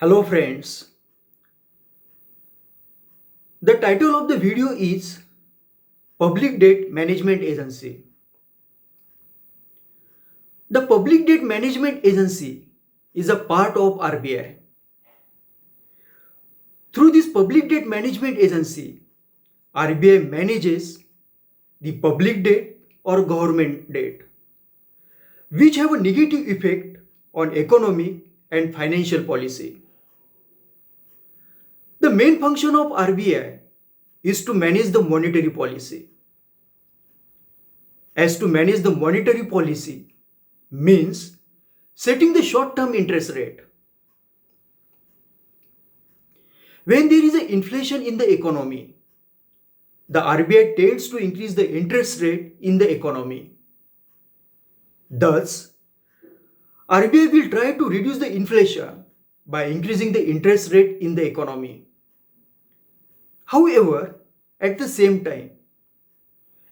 Hello friends, the title of the video is Public Debt Management Agency. The Public Debt Management Agency is a part of RBI. Through this Public Debt Management Agency, RBI manages the public debt or government debt, which have a negative effect on economic and financial policy. The main function of RBI is to manage the monetary policy. As to manage the monetary policy means setting the short-term interest rate. When there is an inflation in the economy, the RBI tends to increase the interest rate in the economy. Thus, RBI will try to reduce the inflation by increasing the interest rate in the economy. However, at the same time,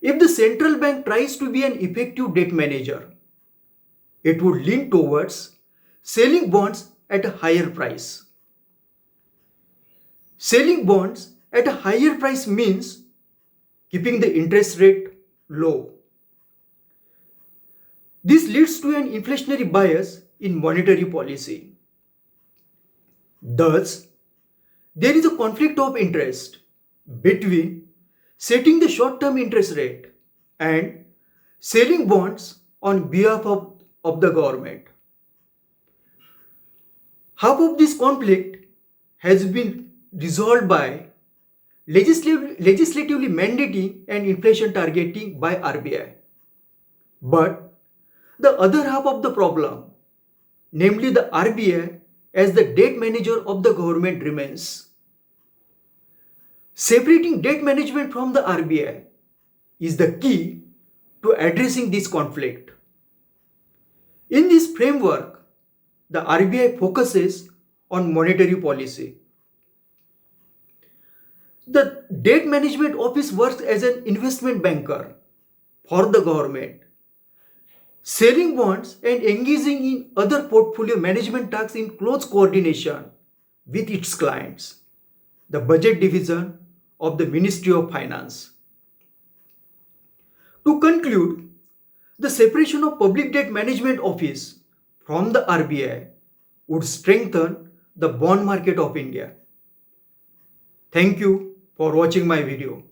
if the central bank tries to be an effective debt manager, it would lean towards selling bonds at a higher price. Selling bonds at a higher price means keeping the interest rate low. This leads to an inflationary bias in monetary policy. Thus, there is a conflict of interest between setting the short-term interest rate and selling bonds on behalf of the government. Half of this conflict has been resolved by legislatively mandating and inflation targeting by RBI. But the other half of the problem, namely the RBI as the debt manager of the government, remains. Separating debt management from the RBI is the key to addressing this conflict. In this framework, the RBI focuses on monetary policy. The Debt Management Office works as an investment banker for the government, selling bonds and engaging in other portfolio management tasks in close coordination with its clients, the budget division of the Ministry of Finance. To conclude, the separation of Public Debt Management Office from the RBI would strengthen the bond market of India. Thank you for watching my video.